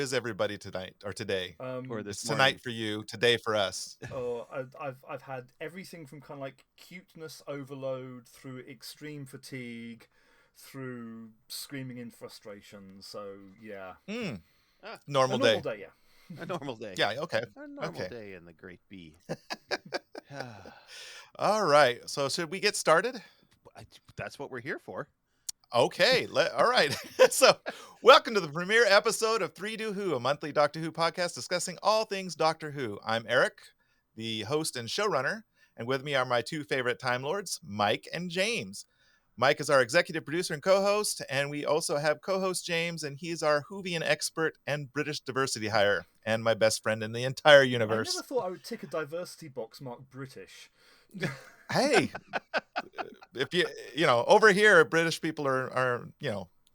is everybody tonight or today? Or It's this tonight morning. for you, today for us. I've had everything from kind of like cuteness overload through extreme fatigue, through screaming in frustration. So yeah, Ah, Normal a day. normal day. Yeah. a normal day. Yeah, okay. A normal Okay. day in the Great B. All right. So should we get started? That's what we're here for. Okay. All right. So welcome to the premiere episode of Three Do Who, a monthly Doctor Who podcast discussing all things Doctor Who. I'm Eric, the host and showrunner, and with me are my two favorite Time Lords, Mike and James. Mike is our executive producer and co-host, and we also have co-host James, and he's our Whovian expert and British diversity hire, and my best friend in the entire I universe. never thought I would tick a diversity box marked British. Hey, if over here, British people are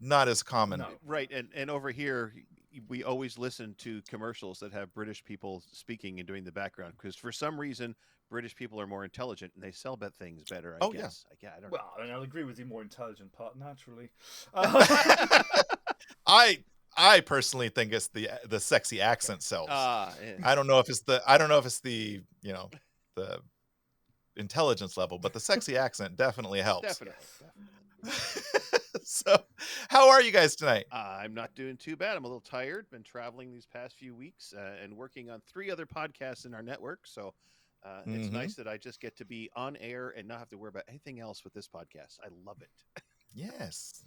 not as common. No. Right, and over here, we always listen to commercials that have British people speaking and doing the background because for some reason British people are more intelligent and they sell things better. I Oh, yeah. guess. I don't know. Well, I mean, I'll agree with the more intelligent part naturally. I personally think it's the sexy accent sells. Yeah. I don't know if it's the the intelligence level, but the sexy accent definitely helps. Definitely. So, how are you guys tonight? I'm not doing too bad. I'm a little tired. Been traveling these past few weeks and working on 3 other podcasts in our network. So it's nice that I just get to be on air and not have to worry about anything else with this podcast. I love it. Yes.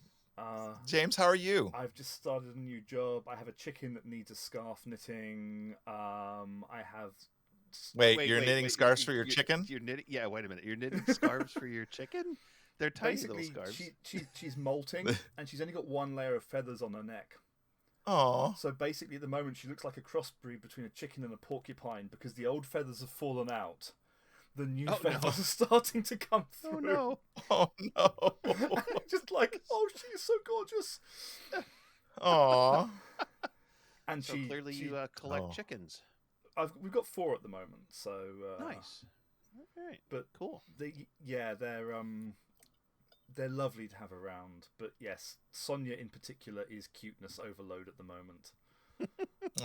James, how are you? I've just started a new job. I have a chicken that needs a scarf knitting. I have. Wait, you're knitting scarves for your chicken? You're knitting. Yeah, wait a minute. You're knitting scarves for your chicken? They're tiny little scarves. She's molting, and she's only got one layer of feathers on her neck. Oh. So basically, at the moment, she looks like a crossbreed between a chicken and a porcupine because the old feathers have fallen out. The new feathers are starting to come through. Oh no! Oh no! Just like, oh, she's so gorgeous. Aw. And so clearly, you collect chickens. We've got 4 at the moment, so nice. All right, but cool. They're lovely to have around. But yes, Sonia in particular is cuteness overload at the moment.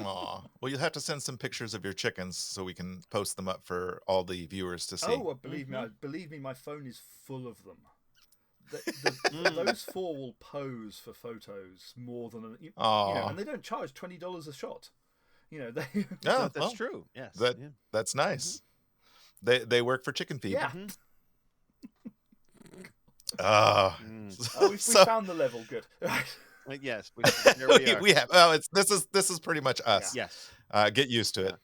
Aw. Well, you'll have to send some pictures of your chickens so we can post them up for all the viewers to see. Oh, believe me, my phone is full of them. Those 4 will pose for photos more than and they don't charge $20 a shot. They. Yeah, that's true. Yes, that's nice. They work for Chicken Feed. Yeah. We found the level. Good. Yes, there we are. We have. Well, this is pretty much us. Yeah. Yes. Get used to it.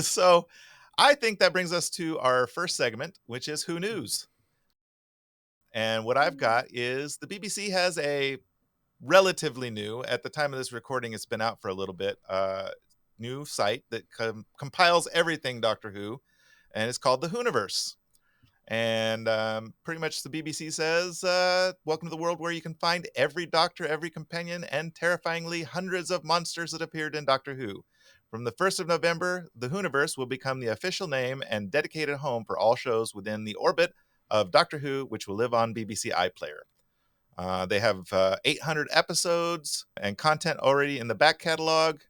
So, I think that brings us to our first segment, which is Who News. And what I've got is the BBC has a relatively new, at the time of this recording, it's been out for a little bit, new site that compiles everything Doctor Who, and it's called the Whoniverse. And pretty much the BBC says, welcome to the world where you can find every Doctor, every companion, and terrifyingly hundreds of monsters that appeared in Doctor Who. From the 1st of November, the Whoniverse will become the official name and dedicated home for all shows within the orbit of Doctor Who, which will live on BBC iPlayer. They have 800 episodes and content already in the back catalog.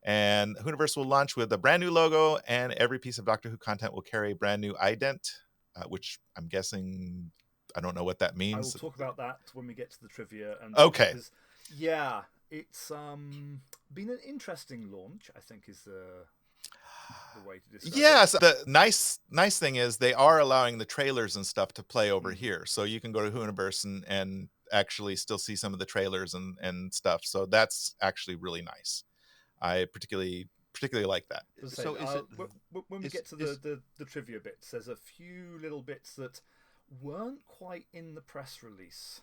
And Whoniverse will launch with a brand new logo, and every piece of Doctor Who content will carry a brand new ident, which I'm guessing, I don't know what that means. I will talk about that when we get to the trivia. Okay. Yeah, it's been an interesting launch, I think is the way to describe it. Yeah, so the nice thing is they are allowing the trailers and stuff to play over here. So you can go to Whoniverse and actually still see some of the trailers and stuff. So that's actually really nice. I particularly like that. So when we get to the trivia bits, there's a few little bits that weren't quite in the press release.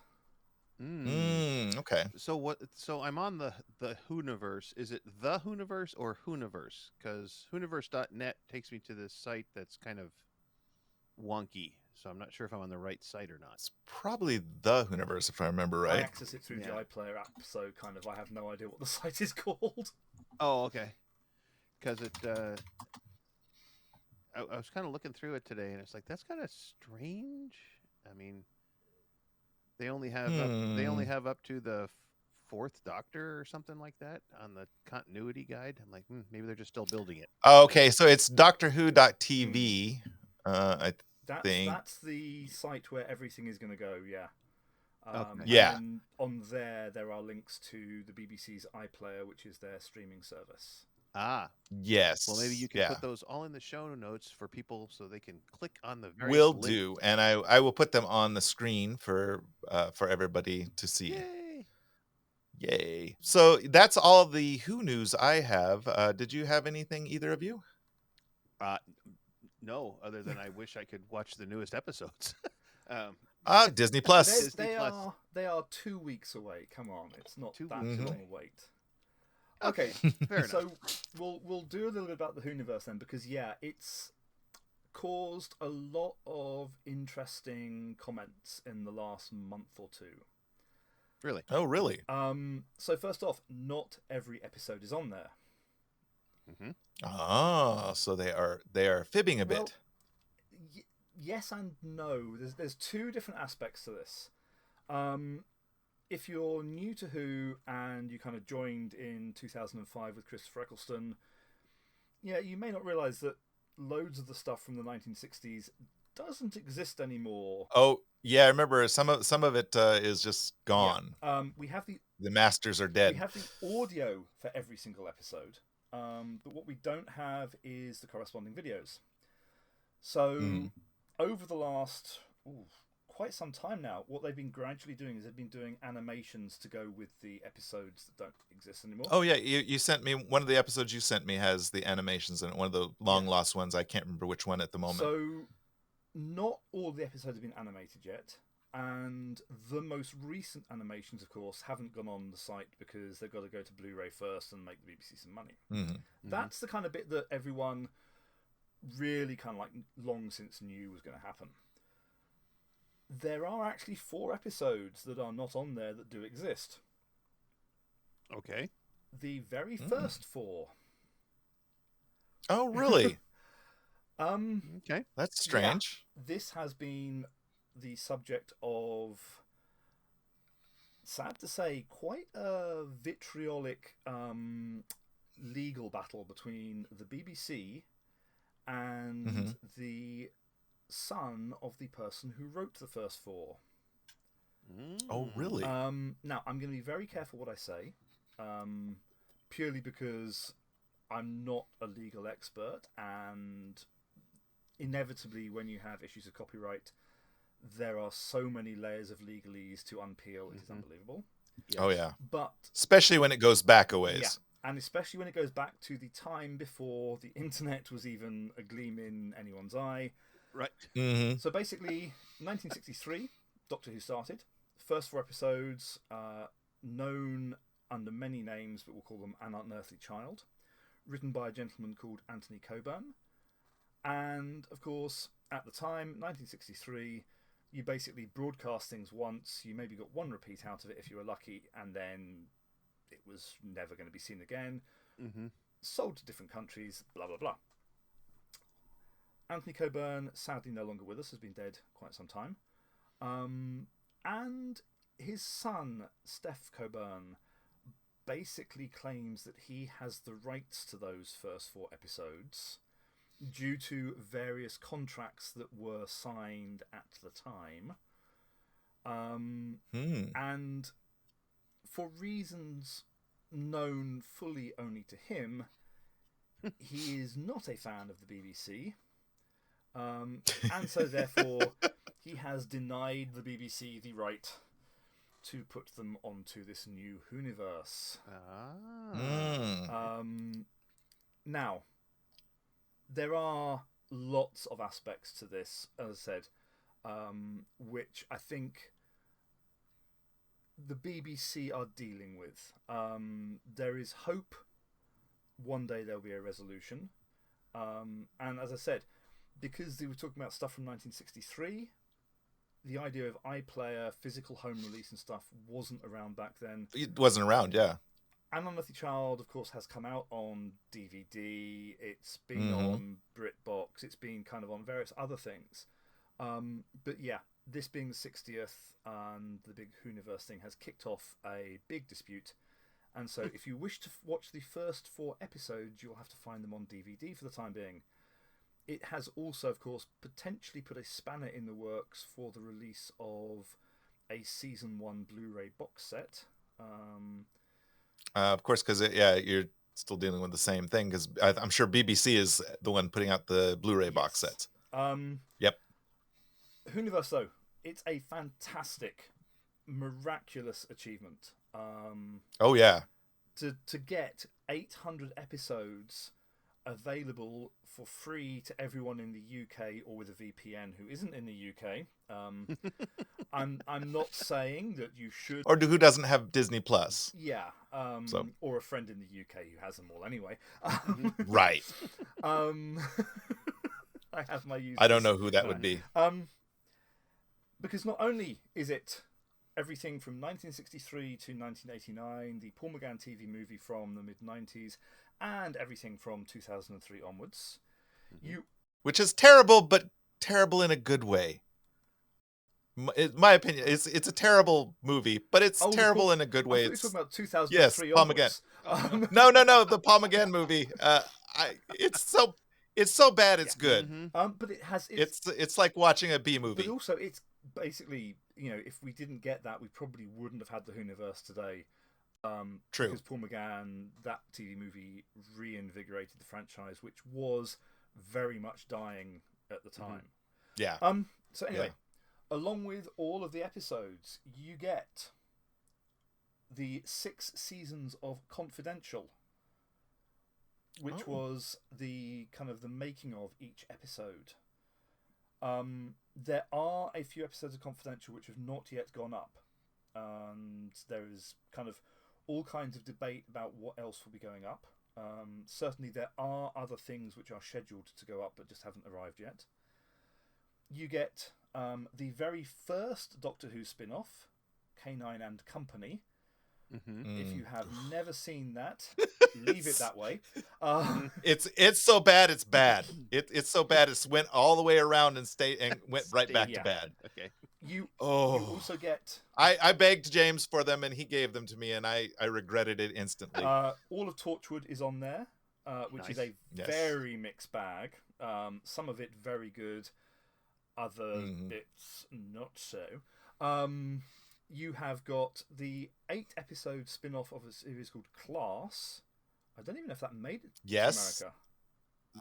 Okay. So I'm on the Whoniverse. Is it the Whoniverse or Whoniverse? Because Whoniverse.net takes me to this site that's kind of wonky. So I'm not sure if I'm on the right site or not. It's probably the Whoniverse, if I remember right. I access it through the iPlayer app, so kind of I have no idea what the site is called. Oh, okay. Because I was kind of looking through it today, and it's like that's kind of strange. I mean, they only have up to the fourth Doctor or something like that on the continuity guide. I'm like, maybe they're just still building it. Okay, so it's DoctorWho.tv. I think that's the site where everything is going to go. Yeah. Okay. Yeah. And on there are links to the BBC's iPlayer, which is their streaming service. Ah, yes. well, maybe you can put those all in the show notes for people so they can click on the various Will links. do, and I will put them on the screen for everybody to see. Yay! So that's all the Who news I have. Did you have anything, either of you? No, other than I wish I could watch the newest episodes. Disney Plus. They are 2 weeks away. Come on, it's not 2 that weeks long away. a wait. Okay, fair enough. So we'll do a little bit about the Whoniverse then, because it's caused a lot of interesting comments in the last month or two. Really? Oh, really? So first off, not every episode is on there. So they are fibbing a bit. Yes and no. There's two different aspects to this. If you're new to Who and you kind of joined in 2005 with Christopher Eccleston, you may not realise that loads of the stuff from the 1960s doesn't exist anymore. Oh, yeah, I remember some of it is just gone. Yeah. We have the masters are dead. We have the audio for every single episode, but what we don't have is the corresponding videos. So over the last quite some time now, what they've been gradually doing is they've been doing animations to go with the episodes that don't exist anymore. Oh yeah, you sent me one of the episodes you sent me has the animations in it. One of the long lost ones. I can't remember which one at the moment. So not all the episodes have been animated yet, and the most recent animations, of course, haven't gone on the site because they've got to go to Blu-ray first and make the BBC some money. That's the kind of bit that everyone really kind of like long since knew was going to happen. There are actually 4 episodes that are not on there that do exist. Okay. The very first 4. Oh, really? Okay. That's strange. Yeah, this has been the subject of, sad to say, quite a vitriolic legal battle between the BBC and the son of the person who wrote the first 4. Oh, really? Now, I'm going to be very careful what I say, purely because I'm not a legal expert, and inevitably when you have issues of copyright, there are so many layers of legalese to unpeel, it is unbelievable. Yes. Oh, yeah. But especially when it goes back a ways. Yeah, and especially when it goes back to the time before the internet was even a gleam in anyone's eye. Right. So basically, 1963, Doctor Who started. First 4 episodes, known under many names, but we'll call them An Unearthly Child. Written by a gentleman called Anthony Coburn. And, of course, at the time, 1963, you basically broadcast things once. You maybe got 1 repeat out of it if you were lucky, and then it was never going to be seen again. Sold to different countries, blah, blah, blah. Anthony Coburn, sadly no longer with us, has been dead quite some time. And his son, Steph Coburn, basically claims that he has the rights to those first 4 episodes due to various contracts that were signed at the time. And for reasons known fully only to him, he is not a fan of the BBC. And so therefore he has denied the BBC the right to put them onto this new Whoniverse. Now, there are lots of aspects to this, as I said, which I think the BBC are dealing with. There is hope one day there'll be a resolution. And as I said, because they were talking about stuff from 1963, the idea of iPlayer, physical home release and stuff wasn't around back then. It wasn't around, yeah. An Unearthly Child, of course, has come out on DVD. It's been on BritBox. It's been kind of on various other things. But yeah, this being the 60th and the big Whoniverse thing has kicked off a big dispute. And so if you wish to watch the first 4 episodes, you'll have to find them on DVD for the time being. It has also, of course, potentially put a spanner in the works for the release of a Season 1 Blu-ray box set. Of course, because you're still dealing with the same thing, because I'm sure BBC is the one putting out the Blu-ray box sets. Yep. Whoniverse, though, it's a fantastic, miraculous achievement. Oh, yeah. To get 800 episodes available for free to everyone in the UK or with a VPN who isn't in the UK. I'm not saying that you should, or who doesn't have Disney Plus. Yeah, or a friend in the UK who has them all anyway. Right. I have my users. I don't know who that would be. Because not only is it everything from 1963 to 1989, the Paul McGann TV movie from the mid-90s, and everything from 2003 onwards. Which is terrible, but terrible in a good way. My opinion, it's a terrible movie, but it's terrible in a good way. It's talking about 2003 Paul onwards. McGann. No, the Paul McGann movie. It's so bad it's good. But it has it's like watching a B movie. But also, it's basically, if we didn't get that, we probably wouldn't have had the Whoniverse today. True. Because Paul McGann, that TV movie reinvigorated the franchise, which was very much dying at the time. Yeah. So anyway, along with all of the episodes, you get the 6 seasons of Confidential, which was the kind of the making of each episode. There are a few episodes of Confidential which have not yet gone up, and there is kind of all kinds of debate about what else will be going up. Certainly there are other things which are scheduled to go up but just haven't arrived yet. You get the very first Doctor Who spin-off, K9 and Company. If you have never seen that, leave it that way. It's so bad it's bad. It's so bad it's went all the way around and went right back to bad. Okay. You also get... I begged James for them and he gave them to me and I regretted it instantly. All of Torchwood is on there, which is a very mixed bag. Some of it very good, other bits not so. You have got the 8-episode spin-off of a series called Class. I don't even know if that made it to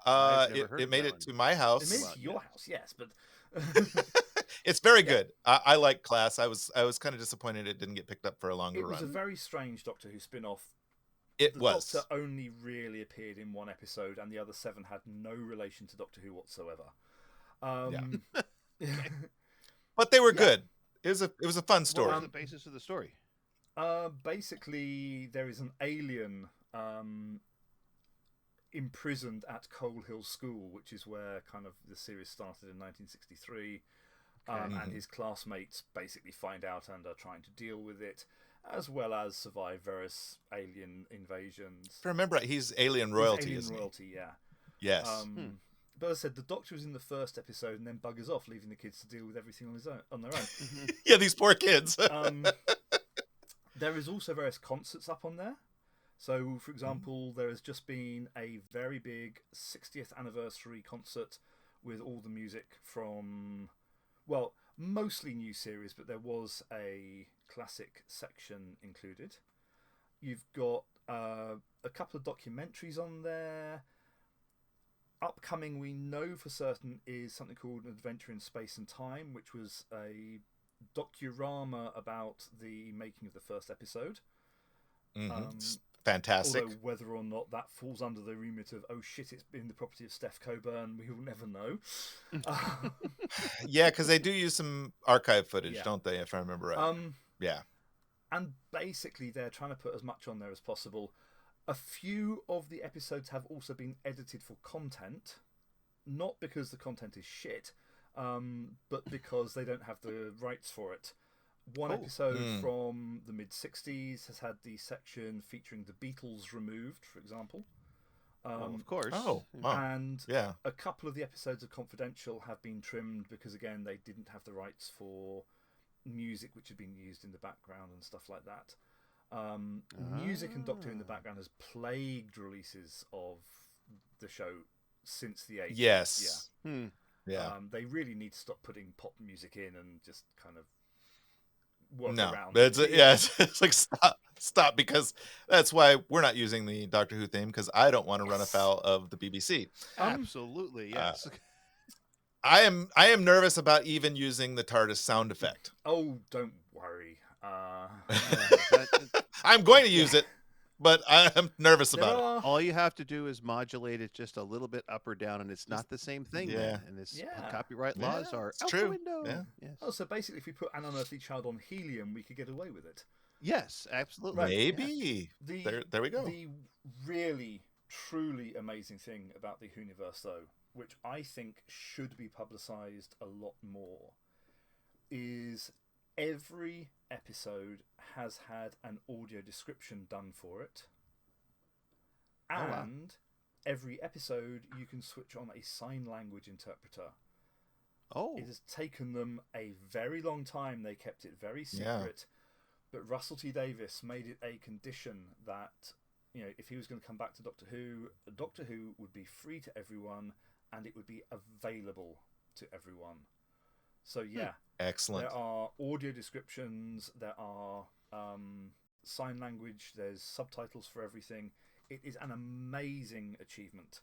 America. It made it to my house. It made it to your house, yes, but it's very good. I like Class. I was kind of disappointed it didn't get picked up for a longer run. It was a very strange Doctor Who spin-off. The Doctor only really appeared in 1 episode, and the other 7 had no relation to Doctor Who whatsoever. But they were good. It was a fun story. What was the basis of the story? Basically, there is an alien imprisoned at Coal Hill School, which is where kind of the series started in 1963. And his classmates basically find out and are trying to deal with it, as well as survive various alien invasions. If I remember right, he's alien royalty, alien isn't royalty, he? yeah. Yes. But as I said, the Doctor was in the first episode and then buggers off, leaving the kids to deal with everything on their own. Yeah, these poor kids. There is also various concerts up on there. So, for example, there has just been a very big 60th anniversary concert with all the music from, well, mostly new series, but there was a classic section included. You've got a couple of documentaries on there. Upcoming, we know for certain, is something called An Adventure in Space and Time, which was a docurama about the making of the first episode. Fantastic. Although whether or not that falls under the remit of, oh shit, it's been the property of Steph Coburn, we will never know. Yeah, because they do use some archive footage, don't they, if I remember right? Yeah. And basically they're trying to put as much on there as possible. A few of the episodes have also been edited for content, not because the content is shit, but because they don't have the rights for it. One episode from the mid-60s has had the section featuring the Beatles removed, for example. Well, of course. Oh, wow. And Yeah. a couple of the episodes of Confidential have been trimmed because, again, they didn't have the rights for music which had been used in the background and stuff like that. Music and Doctor Who in the background has plagued releases of the show since the 80s. Yes. Hmm. Yeah. They really need to stop putting pop music in and just kind of work No, around it's it. it's like stop, because that's why we're not using the Doctor Who theme, because I don't want to run afoul of the BBC. Absolutely, yes. I am nervous about even using the TARDIS sound effect. Oh, don't worry. I'm going to use it, but I'm nervous about it. All you have to do is modulate it just a little bit up or down, and it's not the same thing. Yeah. Then, and this copyright laws are it's out true. the window. Yeah. Yes. Oh, so basically, if we put An Unearthly Child on helium, we could get away with it. Yes, absolutely. Right. Maybe. There we go. The really, truly amazing thing about the Whoniverse, though, which I think should be publicised a lot more, is every episode has had an audio description done for it. And every episode you can switch on a sign language interpreter. Oh. It has taken them a very long time. They kept it very secret. But Russell T Davies made it a condition that, if he was going to come back to Doctor Who would be free to everyone and it would be available to everyone. So Excellent. There are audio descriptions, there are sign language, there's subtitles for everything. It is an amazing achievement.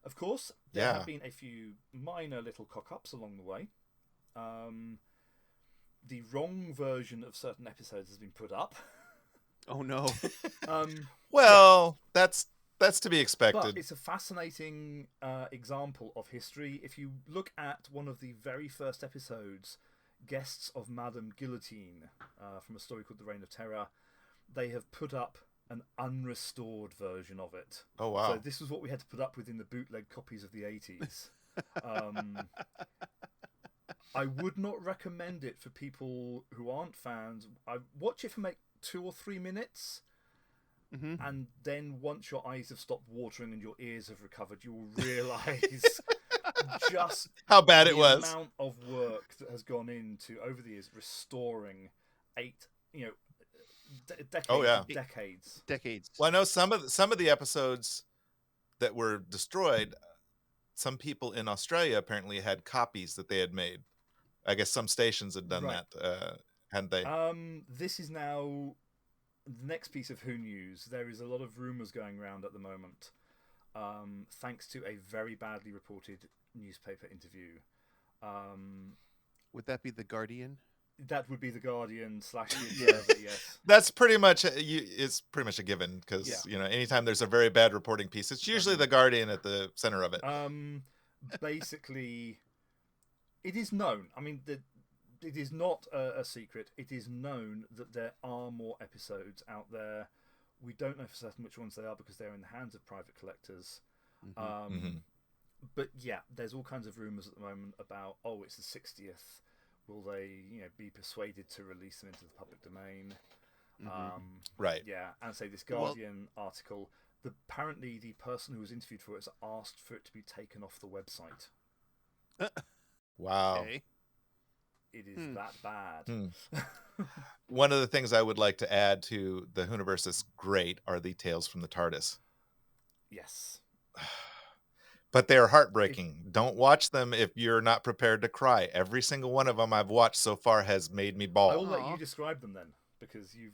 Of course, there have been a few minor little cock-ups along the way. The wrong version of certain episodes has been put up. Oh no. Well, that's to be expected. But it's a fascinating example of history. If you look at one of the very first episodes, Guests of Madame Guillotine, from a story called The Reign of Terror, they have put up an unrestored version of it. Oh, wow. So this was what we had to put up with in the bootleg copies of the 80s. I would not recommend it for people who aren't fans. I watch it for like 2 or 3 minutes, and then once your eyes have stopped watering and your ears have recovered, you will realise just how bad it was. The amount of work that has gone into over the years restoring decades. Well, I know some of the episodes that were destroyed, some people in Australia apparently had copies that they had made. I guess some stations had done that, hadn't they? This is now the next piece of Who news. There is a lot of rumours going around at the moment, thanks to a very badly reported newspaper interview. Would that be The Guardian? That would be The Guardian / The Observer, yes. That's pretty much it's pretty much a given, because anytime there's a very bad reporting piece, it's usually The Guardian at the center of it. Basically, it is known. I mean, it is not a secret. It is known that there are more episodes out there. We don't know for certain which ones they are because they're in the hands of private collectors. But there's all kinds of rumours at the moment about, it's the 60th. Will they, be persuaded to release them into the public domain? Right. Yeah, and say this Guardian article. Apparently, the person who was interviewed for it has asked for it to be taken off the website. Wow. Okay. It is that bad. One of the things I would like to add to the Whoniverse that's great are the tales from the TARDIS. Yes. But they're heartbreaking. Don't watch them if you're not prepared to cry. Every single one of them I've watched so far has made me bawl. I will let you describe them then, because you've...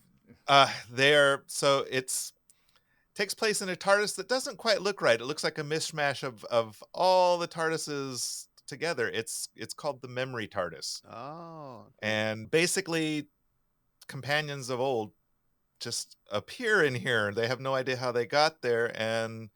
takes place in a TARDIS that doesn't quite look right. It looks like a mishmash of all the TARDISes together. It's called the Memory TARDIS. Oh. And basically, companions of old just appear in here. They have no idea how they got there, and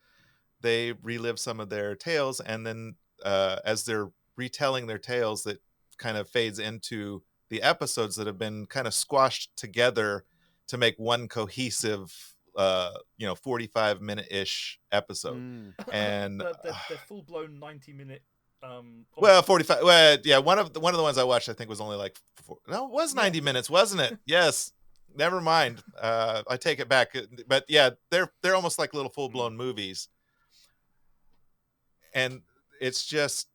they relive some of their tales, and then as they're retelling their tales, that kind of fades into the episodes that have been kind of squashed together to make one cohesive 45-minute-ish episode. And they're full-blown 90-minute 45. Well, yeah, one of the ones I watched, I think, was only like it was 90 minutes, wasn't it? Yes. Never mind. I take it back. But yeah, they're almost like little full-blown movies. and it's just,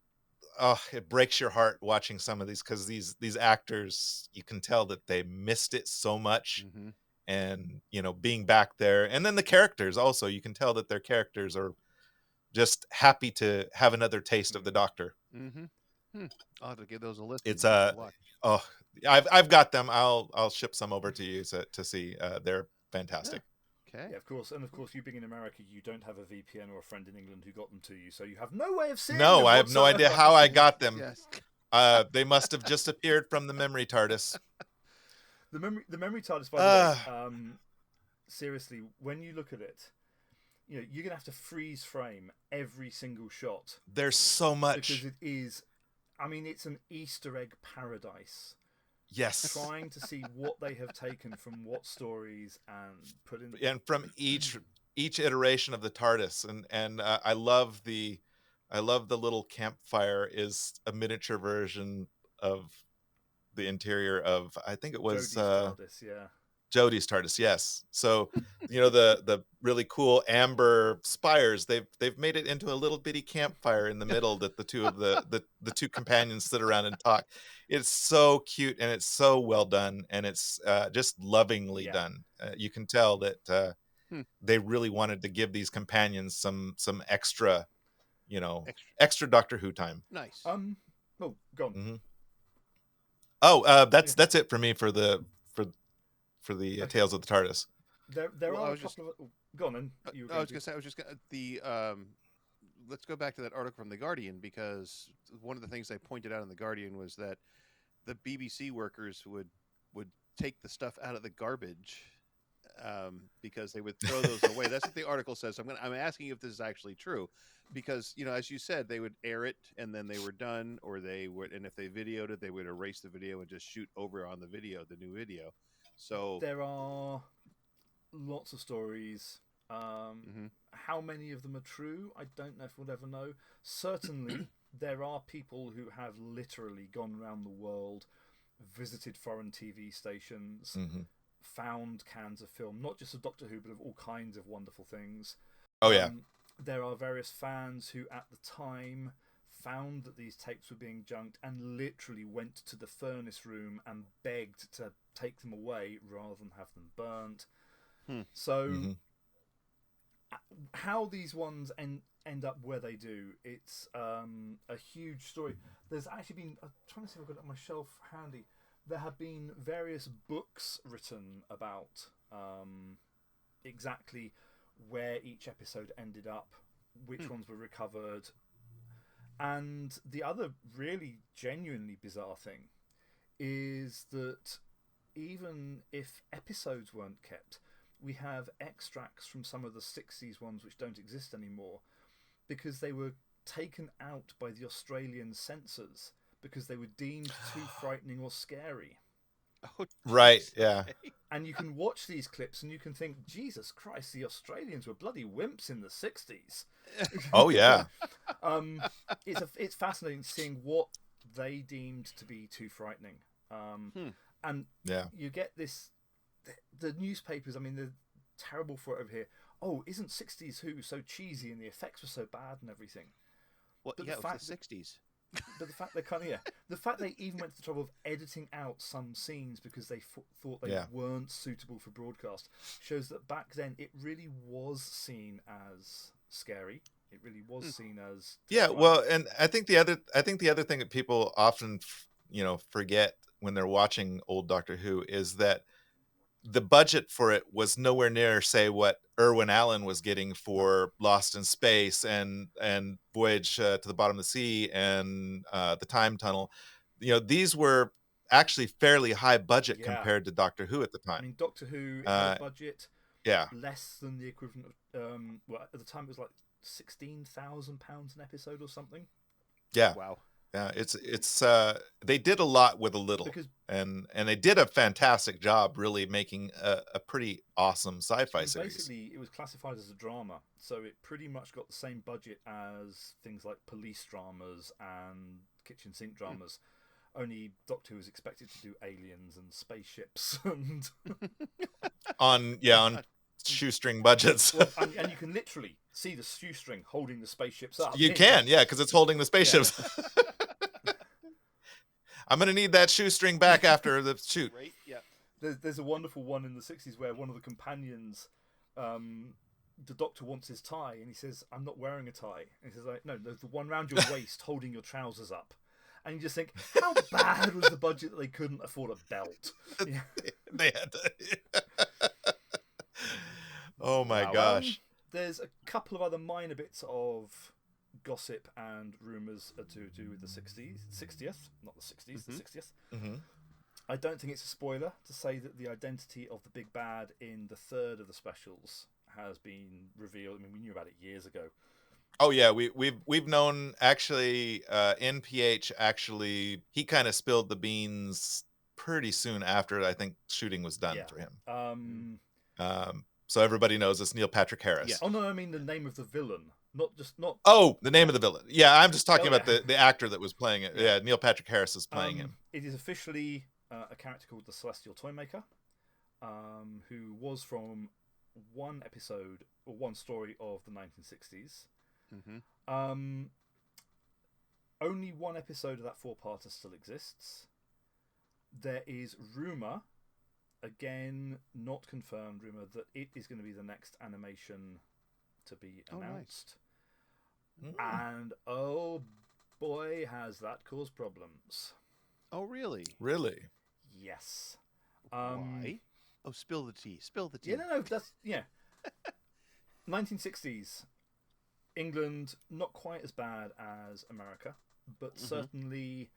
oh, it breaks your heart watching some of these, because these actors, you can tell that they missed it so much. Mm-hmm. And being back there, and then the characters also, you can tell that their characters are just happy to have another taste of the Doctor. Mm-hmm. I'll have to give those a listen. It's To watch. oh, I've got them. I'll ship some over to you to see. They're fantastic. Okay. Yeah, of course. And of course, you being in America, you don't have a VPN or a friend in England who got them to you, so you have no way of seeing them. No, I have no idea how I got them. Yes. They must have just appeared from the memory TARDIS. The memory TARDIS, by the way, seriously, when you look at it, you're gonna have to freeze frame every single shot. There's so much, because it is. I mean, it's an Easter egg paradise. Yes. Trying to see what they have taken from what stories and put in, and from each iteration of the TARDIS, and I love the little campfire is a miniature version of the interior of, I think it was Jodie's TARDIS, yeah. Jodie's TARDIS, yes. So the really cool amber spires, they've made it into a little bitty campfire in the middle that the two of the two companions sit around and talk. It's so cute, and it's so well done, and it's just lovingly done. You can tell that they really wanted to give these companions some extra, extra Doctor Who time. Nice. Oh, go on. Mm-hmm. Oh, that's it for me for the Tales of the TARDIS. There are a couple of. Go on, then. I was just gonna let's go back to that article from The Guardian, because one of the things they pointed out in The Guardian was that the BBC workers would take the stuff out of the garbage because they would throw those away. That's what the article says. So I'm asking if this is actually true, because as you said, they would air it and then they were done, or they would, and if they videoed it, they would erase the video and just shoot over on the new video. So there are lots of stories. How many of them are true, I don't know if we'll ever know. Certainly, there are people who have literally gone around the world, visited foreign TV stations, found cans of film, not just of Doctor Who, but of all kinds of wonderful things. Oh, yeah. There are various fans who, at the time, found that these tapes were being junked and literally went to the furnace room and begged to take them away rather than have them burnt. So how these ones end up where they do, it's a huge story. There's actually been, I'm trying to see if I've got it on my shelf handy, there have been various books written about exactly where each episode ended up, which ones were recovered. And the other really genuinely bizarre thing is that even if episodes weren't kept, we have extracts from some of the 60s ones which don't exist anymore because they were taken out by the Australian censors because they were deemed too frightening or scary. Oh, right, yeah. And you can watch these clips and you can think, Jesus Christ, the Australians were bloody wimps in the 60s. Oh, yeah. It's fascinating seeing what they deemed to be too frightening. And you get this, the newspapers, I mean, they're terrible for it over here. Oh, isn't 60s Who so cheesy and the effects were so bad and everything? Well, but yeah, it was the 60s. But the fact the fact they even went to the trouble of editing out some scenes because they thought they weren't suitable for broadcast shows that back then it really was seen as scary. It really was seen as terrifying. Well, and I think the other thing that people often forget when they're watching old Doctor Who is that the budget for it was nowhere near, say, what Irwin Allen was getting for Lost in Space and Voyage to the Bottom of the Sea and the Time Tunnel. These were actually fairly high budget compared to Doctor Who at the time. I mean, Doctor Who had a budget less than the equivalent of well, at the time it was like £16,000 an episode or something. Yeah. Wow. Yeah, it's they did a lot with a little, and they did a fantastic job really making a pretty awesome sci-fi series. Basically, it was classified as a drama, so it pretty much got the same budget as things like police dramas and kitchen sink dramas. Only Doctor Who was expected to do aliens and spaceships and on shoestring budgets. Well, and you can literally see the shoestring holding the spaceships up. You can, yeah, because it's holding the spaceships. Yeah. I'm going to need that shoestring back after the shoot. Right? Yeah. There's a wonderful one in the 60s where one of the companions, the Doctor wants his tie, and he says, "I'm not wearing a tie." And he says, like, "No, the one round your waist holding your trousers up." And you just think, how bad was the budget that they couldn't afford a belt? Yeah. They had to. Oh my gosh. There's a couple of other minor bits of gossip and rumours to do with the 60th, not the 60s, the 60th. Mm-hmm. I don't think it's a spoiler to say that the identity of the big bad in the third of the specials has been revealed. I mean, we knew about it years ago. Oh yeah, we've known actually. NPH actually, he kind of spilled the beans pretty soon after I think shooting was done for him. So everybody knows it's Neil Patrick Harris. Yeah. Oh no, I mean the name of the villain, not. Oh, the name of the villain. Yeah, I'm just talking about the actor that was playing it. Yeah, Neil Patrick Harris is playing him. It is officially a character called the Celestial Toymaker, who was from one episode or one story of the 1960s. Mm-hmm. Only one episode of that four-parter still exists. There is rumour, again not confirmed rumour, that it is going to be the next animation to be announced. Nice. And oh boy, has that caused problems. Oh really? Really? Yes. Why? Oh, spill the tea. Spill the tea. Yeah, no, that's 1960s. England, not quite as bad as America, but certainly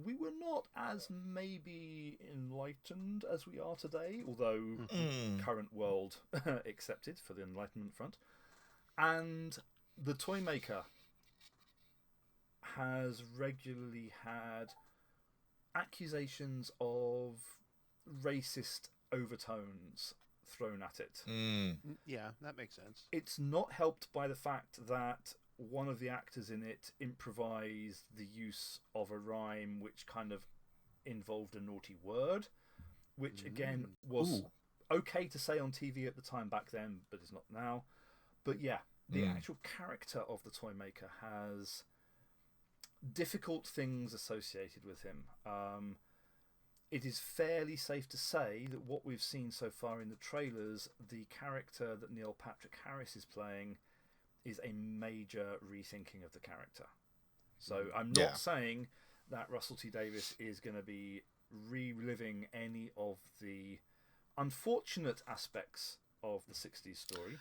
we were not as maybe enlightened as we are today, although current world accepted for the Enlightenment front. And the Toymaker has regularly had accusations of racist overtones thrown at it. Yeah, that makes sense. It's not helped by the fact that one of the actors in it improvised the use of a rhyme which kind of involved a naughty word, which again was okay to say on TV at the time back then, but it's not now. But yeah, the actual character of the Toymaker has difficult things associated with him. It is fairly safe to say that what we've seen so far in the trailers, the character that Neil Patrick Harris is playing is a major rethinking of the character. So I'm not saying that Russell T Davies is going to be reliving any of the unfortunate aspects of the 60s story.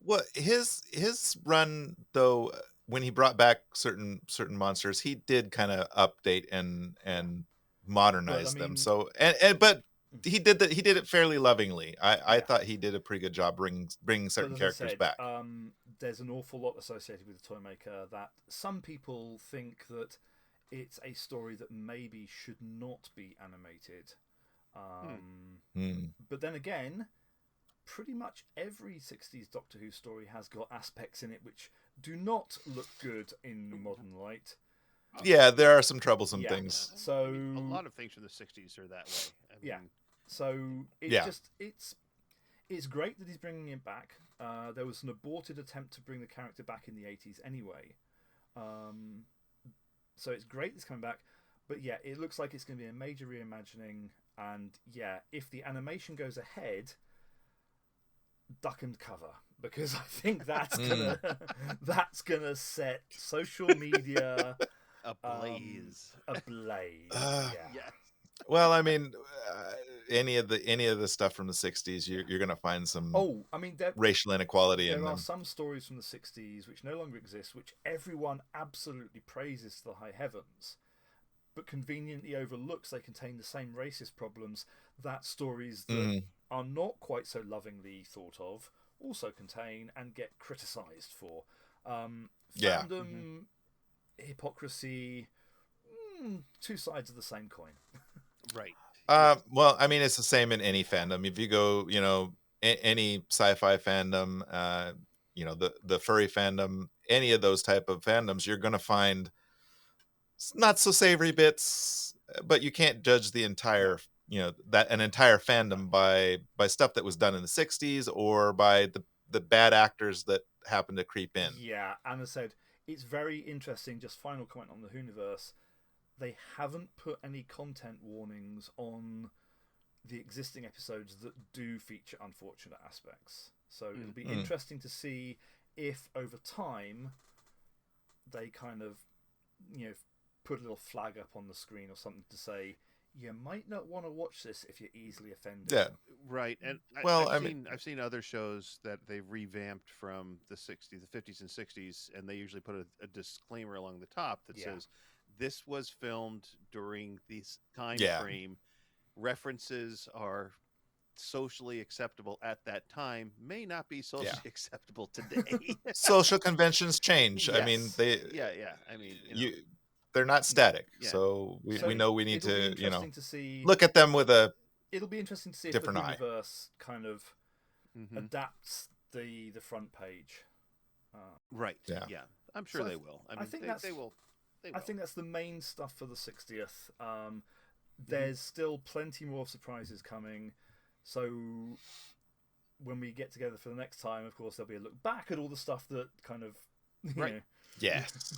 Well, his run though, when he brought back certain monsters, he did kind of update and modernize them. So but he did that. He did it fairly lovingly. I thought he did a pretty good job bringing certain characters back. There's an awful lot associated with the Toymaker that some people think that it's a story that maybe should not be animated. But then again, pretty much every 60s Doctor Who story has got aspects in it which do not look good in modern light. Yeah, there are some troublesome things. So a lot of things from the 60s are that way. So it's great that he's bringing him back. There was an aborted attempt to bring the character back in the 80s anyway. So it's great it's coming back. But yeah, it looks like it's going to be a major reimagining. And yeah, if the animation goes ahead, duck and cover, because I think that's gonna set social media ablaze. Yeah. Well, I mean, any of the stuff from the 60s, you're going to find some racial inequality in them. There are some stories from the 60s which no longer exist, which everyone absolutely praises to the high heavens, but conveniently overlooks they contain the same racist problems that stories that are not quite so lovingly thought of also contain and get criticised for. Fandom, hypocrisy, two sides of the same coin. Right. Well, I mean, it's the same in any fandom. If you go, any sci-fi fandom, the furry fandom, any of those type of fandoms, you're going to find not so savory bits, but you can't judge the entire that an entire fandom by stuff that was done in the 60s or by the bad actors that happened to creep in. Yeah, Anna said it's very interesting. Just final comment on the Whoniverse. They haven't put any content warnings on the existing episodes that do feature unfortunate aspects. So it'll be interesting to see if over time they kind of, put a little flag up on the screen or something to say, you might not want to watch this if you're easily offended. Yeah. Right. And I've seen other shows that they've revamped from the 50s and 60s, and they usually put a disclaimer along the top that says, this was filmed during this time frame. References are socially acceptable at that time, may not be socially acceptable today. Social conventions change. Yes. I mean, I mean, they're not static. Yeah. So we know we need to, to see, look at them with a it'll be interesting to see different if the eye. Whoniverse kind of adapts the front page. Right. Yeah. I'm sure they will. I think they will. I think that's the main stuff for the 60th. There's still plenty more surprises coming. So when we get together for the next time, of course, there'll be a look back at all the stuff that kind of, Yes.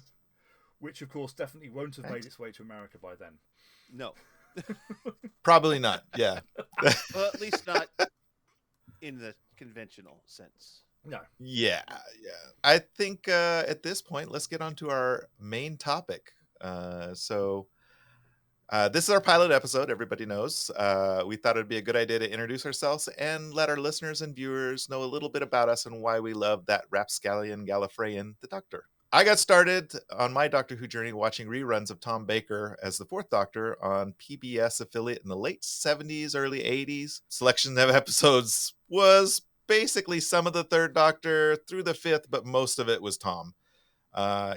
which of course definitely won't have made its way to America by then. No. Probably not. Yeah. Well, at least not in the conventional sense. No. Yeah. I think at this point, let's get on to our main topic. This is our pilot episode, everybody knows. We thought it'd be a good idea to introduce ourselves and let our listeners and viewers know a little bit about us and why we love that rapscallion Gallifreyan, the Doctor. I got started on my Doctor Who journey watching reruns of Tom Baker as the Fourth Doctor on PBS affiliate in the late 70s, early 80s. Selection of episodes was basically some of the Third Doctor through the Fifth, but most of it was Tom.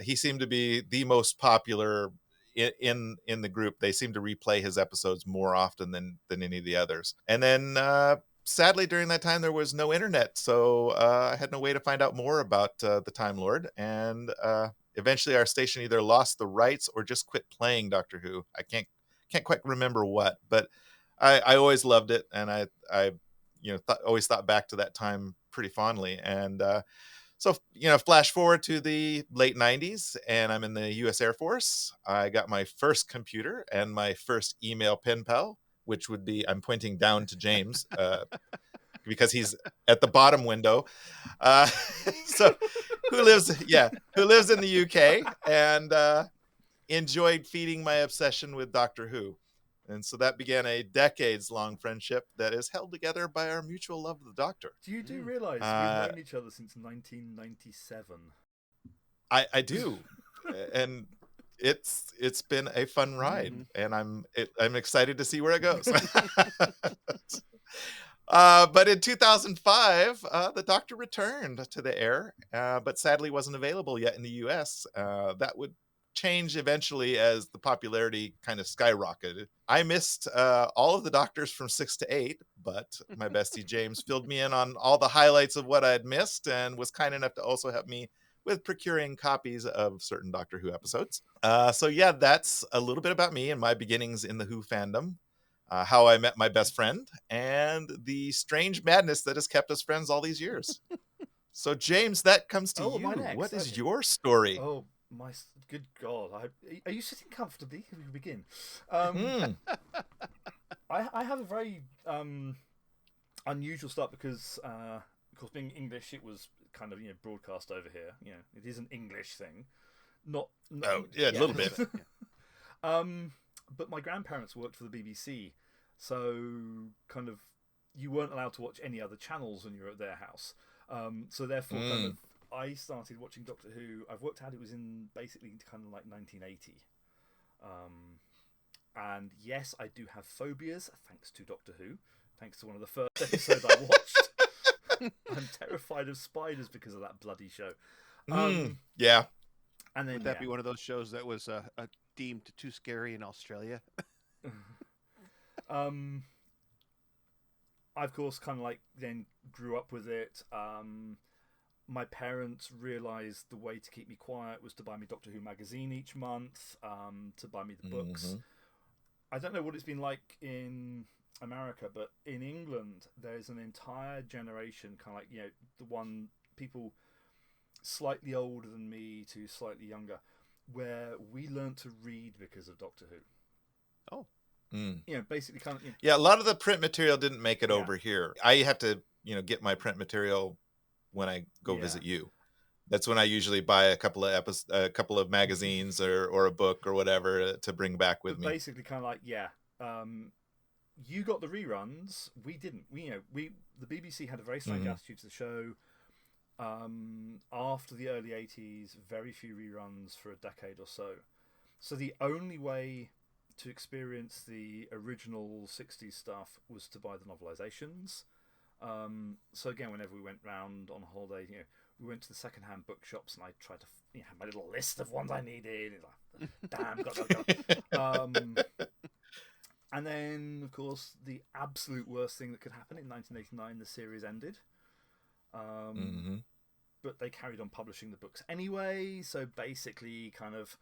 He seemed to be the most popular in the group. They seem to replay his episodes more often than any of the others. And then sadly during that time there was no internet, so I had no way to find out more about the Time Lord, and eventually our station either lost the rights or just quit playing Doctor Who. I can't quite remember what, but I always loved it, and I always thought back to that time pretty fondly. And so, flash forward to the late 90s, and I'm in the U.S. Air Force. I got my first computer and my first email pen pal, which would be, I'm pointing down to James because he's at the bottom window. So who lives in the UK and enjoyed feeding my obsession with Doctor Who. And so that began a decades-long friendship that is held together by our mutual love of the Doctor. Do you realize we've known each other since 1997? I do, and it's been a fun ride, and I'm excited to see where it goes. But in 2005, the Doctor returned to the air, but sadly wasn't available yet in the U.S. That would change eventually as the popularity kind of skyrocketed. I missed all of the Doctors from 6 to 8, but my bestie James filled me in on all the highlights of what I had missed and was kind enough to also help me with procuring copies of certain Doctor Who episodes. So yeah, that's a little bit about me and my beginnings in the Who fandom, how I met my best friend, and the strange madness that has kept us friends all these years. So James, that comes to you. What is your story? Oh, my good God. Are you sitting comfortably? Can we begin? I have a very unusual start because, of course, being English, it was kind of broadcast over here. It is an English thing, a little bit. But my grandparents worked for the BBC, so kind of you weren't allowed to watch any other channels when you were at their house. So therefore, kind of, I started watching Doctor Who. I've worked out it was in basically kind of like 1980. And yes, I do have phobias, thanks to Doctor Who. Thanks to one of the first episodes I watched. I'm terrified of spiders because of that bloody show. Yeah. And then would that be one of those shows that was deemed too scary in Australia? I, of course, kind of like then grew up with it. My parents realised the way to keep me quiet was to buy me Doctor Who magazine each month, to buy me the books. I don't know what it's been like in America, but in England, there's an entire generation, kind of like, the one people slightly older than me to slightly younger, where we learnt to read because of Doctor Who. Oh. Basically kind of... Yeah, a lot of the print material didn't make it Yeah. over here. I have to, get my print material when I go Yeah. visit you. That's when I usually buy a couple of magazines or a book or whatever to bring back with me. Basically kind of like, you got the reruns, we didn't. The BBC had a very strange attitude to the show. After the early 80s, very few reruns for a decade or so. So the only way to experience the original 60s stuff was to buy the novelizations. So again, whenever we went round on holiday, we went to the second-hand bookshops and I tried to have my little list of ones I needed. Like, damn, got. And then, of course, the absolute worst thing that could happen in 1989, the series ended. But they carried on publishing the books anyway, so basically kind of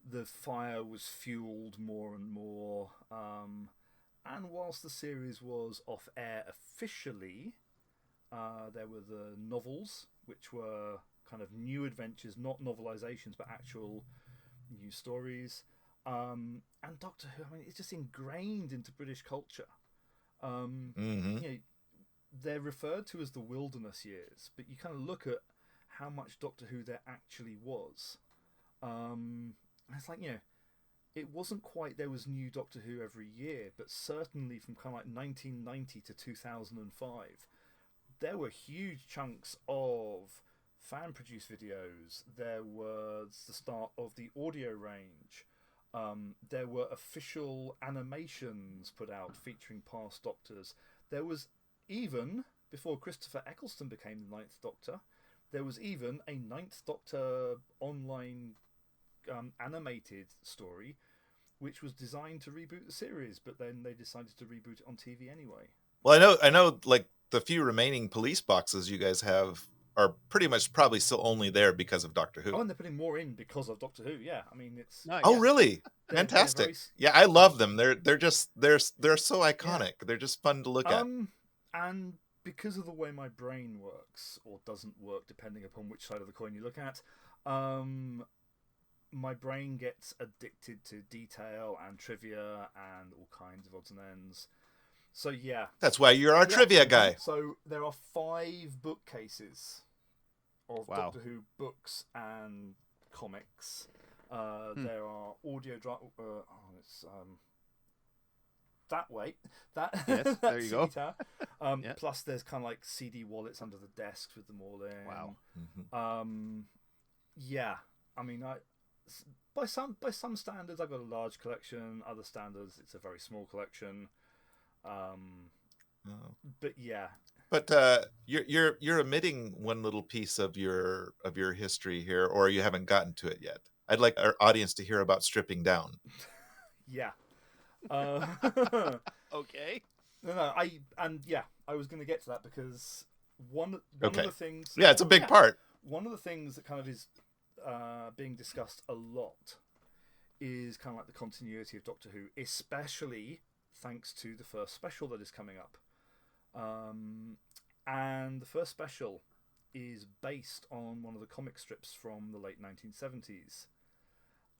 the fire was fueled more and more. And whilst the series was off air officially, there were the novels, which were kind of new adventures, not novelizations, but actual new stories. And Doctor Who, it's just ingrained into British culture. They're referred to as the wilderness years, but you kind of look at how much Doctor Who there actually was. And it's like, it wasn't quite there was new Doctor Who every year, but certainly from kind of like 1990 to 2005, there were huge chunks of fan-produced videos. There was the start of the audio range. There were official animations put out featuring past Doctors. There was even, before Christopher Eccleston became the Ninth Doctor, there was even a Ninth Doctor online animated story which was designed to reboot the series, but then they decided to reboot it on TV anyway. Well, I know like the few remaining police boxes you guys have are pretty much probably still only there because of Doctor Who. Oh, and they're putting more in because of Doctor Who. Yeah, it's. Oh, really? Fantastic. Yeah, I love them. They're so iconic. Yeah. They're just fun to look at. And because of the way my brain works, or doesn't work, depending upon which side of the coin you look at, my brain gets addicted to detail and trivia and all kinds of odds and ends. So yeah, that's why you're our trivia guy. So there are 5 bookcases of Doctor Who books and comics. There are audio that way. Yes, there you go. Plus, there's kind of like CD wallets under the desks with them all in. Wow. Yeah, by some standards, I've got a large collection. Other standards, it's a very small collection. But yeah. But you're omitting one little piece of your history here, or you haven't gotten to it yet. I'd like our audience to hear about stripping down. Yeah. Okay. No, I was going to get to that because one of the things. Yeah, it's a big part. One of the things that kind of is being discussed a lot is kind of like the continuity of Doctor Who, especially thanks to the first special that is coming up. And the first special is based on one of the comic strips from the late 1970s.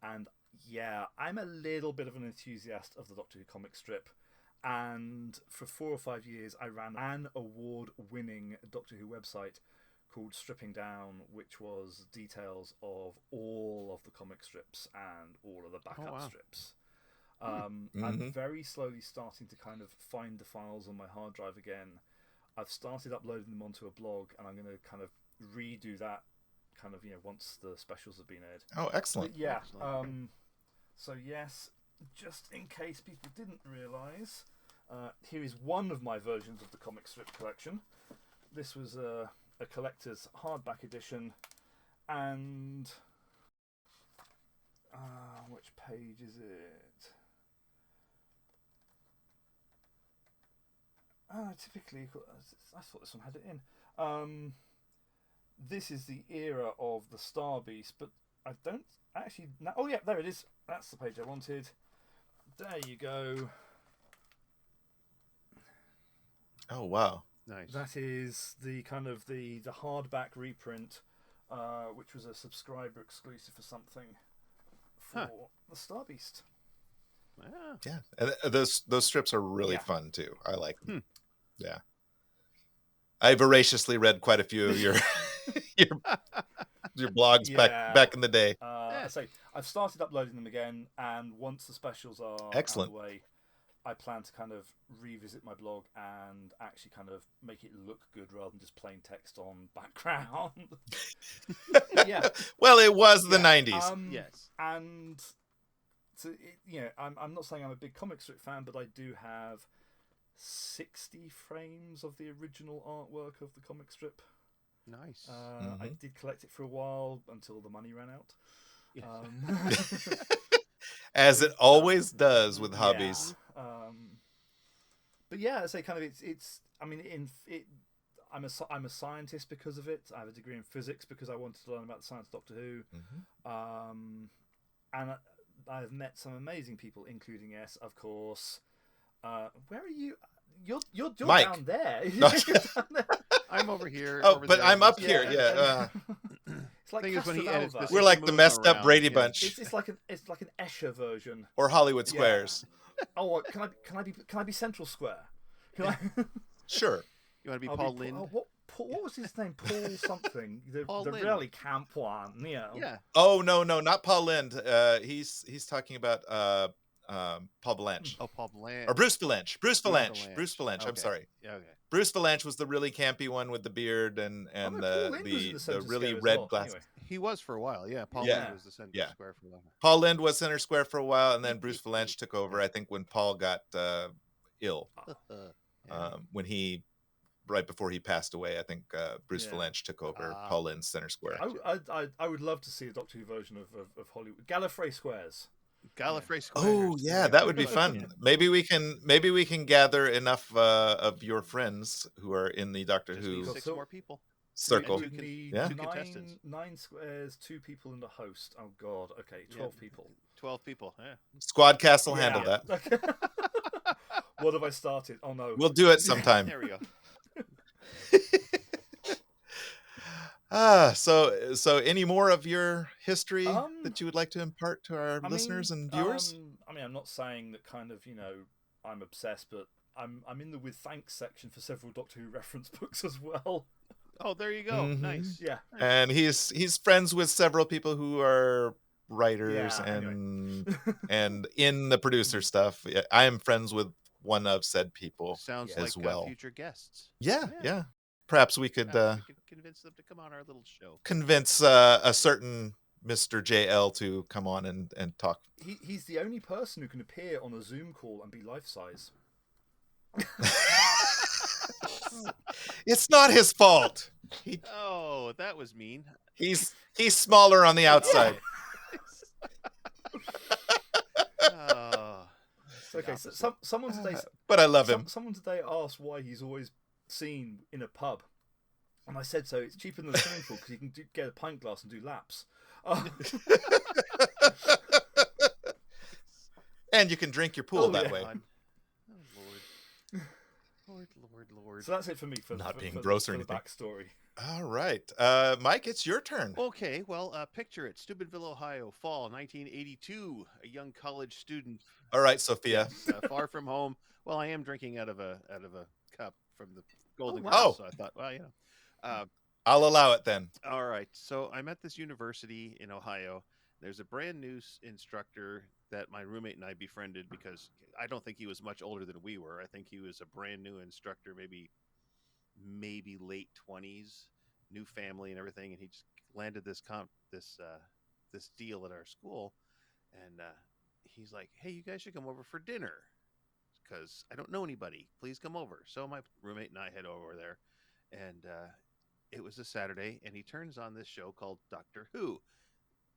And yeah, I'm a little bit of an enthusiast of the Doctor Who comic strip. And for 4 or 5 years, I ran an award-winning Doctor Who website called Stripping Down, which was details of all of the comic strips and all of the backup strips. I'm very slowly starting to kind of find the files on my hard drive again. I've started uploading them onto a blog, and I'm going to kind of redo that kind of, once the specials have been aired. Oh, excellent. But yeah. Excellent. So yes, just in case people didn't realise, here is one of my versions of the comic strip collection. This was a collector's hardback edition, and which page is it? Typically, I thought this one had it in. This is the era of the Star Beast, but I don't actually. Oh yeah, there it is. That's the page I wanted. There you go. Oh wow. Nice. That is the kind of the hardback reprint, which was a subscriber exclusive for something for the Star Beast. Yeah. Yeah, and those strips are really Yeah. fun too. I like them. Yeah, I voraciously read quite a few of your your blogs Yeah. back in the day. I say I've started uploading them again, and once the specials are Excellent. out of the way, I plan to kind of revisit my blog and actually kind of make it look good rather than just plain text on background. Yeah. Well, it was the Yeah. 90s. Yes. And so I'm not saying I'm a big comic strip fan, but I do have 60 frames of the original artwork of the comic strip. Nice. I did collect it for a while until the money ran out. Yes. As it always does with hobbies. Yeah. But yeah, I say kind of it's. I mean, I'm a scientist because of it. I have a degree in physics because I wanted to learn about the science of Doctor Who. And I've met some amazing people, including of course. Where are you? You're Mike. down there. I'm over here. Oh, over but there. I'm up here. Yeah. It's like Thing is, when he edits Castrovalva. this, We're he like the moves messed up around, Brady you know. Bunch It's like an Escher version. or Hollywood Squares. Oh, can I be Central Square? Can I? Sure. You want to be I'll Paul be, Lind? what was his name? Paul something. The Paul Lind. really camp one. Yeah. Yeah. Oh no, not Paul Lind. He's talking about Paul Valanche. Oh, Paul Blanche. Or Bruce Valanche. Bruce Valanche. Valanche. Bruce Valanche. I'm Okay. sorry. Yeah. Okay. Bruce Valanche was the really campy one with the beard and Paul Lind was in the Central really Square as red well, glasses. anyway. He was for a while. Yeah. Paul Yeah. Lind was the center Yeah. square for a while. Paul Lind was center square for a while, and then Bruce Valanche took over. I think when Paul got ill, when he right before he passed away, I think Bruce Valanche took over Paul Lind's center square. I would love to see a Doctor Who version of Hollywood. Gallifrey Squares. Gallifrey Square. Oh yeah, that would be fun. Yeah. Maybe we can gather enough of your friends who are in the Doctor Just Who need 6 more people. circle. We need Yeah. 2 contestants. 9 squares, 2 people and a host. Oh God. Okay, 12 people. 12 people. Yeah. Squad Cast will handle that. What have I started? Oh no. We'll do it sometime. There we go. So any more of your history that you would like to impart to our listeners and viewers? I'm not saying that kind of, I'm obsessed, but I'm in the with thanks section for several Doctor Who reference books as well. Oh, there you go. Nice. Yeah. And he's friends with several people who are writers anyway. and in the producer stuff. I am friends with one of said people. Sounds as like well. Future guests. Yeah. Perhaps we could we could convince them to come on our little show. convince a certain Mr. JL to come on and talk. He's the only person who can appear on a Zoom call and be life size. It's not his fault. Oh, that was mean. He's smaller on the outside. Oh, Okay, so someone today, But I love him. Someone today asked why he's always seen in a pub, and I said so. It's cheaper than a swimming pool because you can get a pint glass and do laps. And you can drink your pool that way. Oh, Lord. So that's it for me for Not for, being for, gross or for the anything. backstory. All right. Mike, it's your turn. Okay, well, picture it. Steubenville, Ohio, fall 1982. A young college student, All right, Sophia. far from home. Well, I am drinking out of a cup from the Golden wow. Girls, so I thought, well, I'll allow it then. all right. So I'm at this university in Ohio. There's a brand new instructor that my roommate and I befriended because I don't think he was much older than we were. I think he was a brand new instructor, maybe late 20s, new family and everything, and he just landed this deal at our school, and he's like, "Hey, you guys should come over for dinner because I don't know anybody. Please come over." So my roommate and I head over there, and it was a Saturday, and he turns on this show called Doctor Who,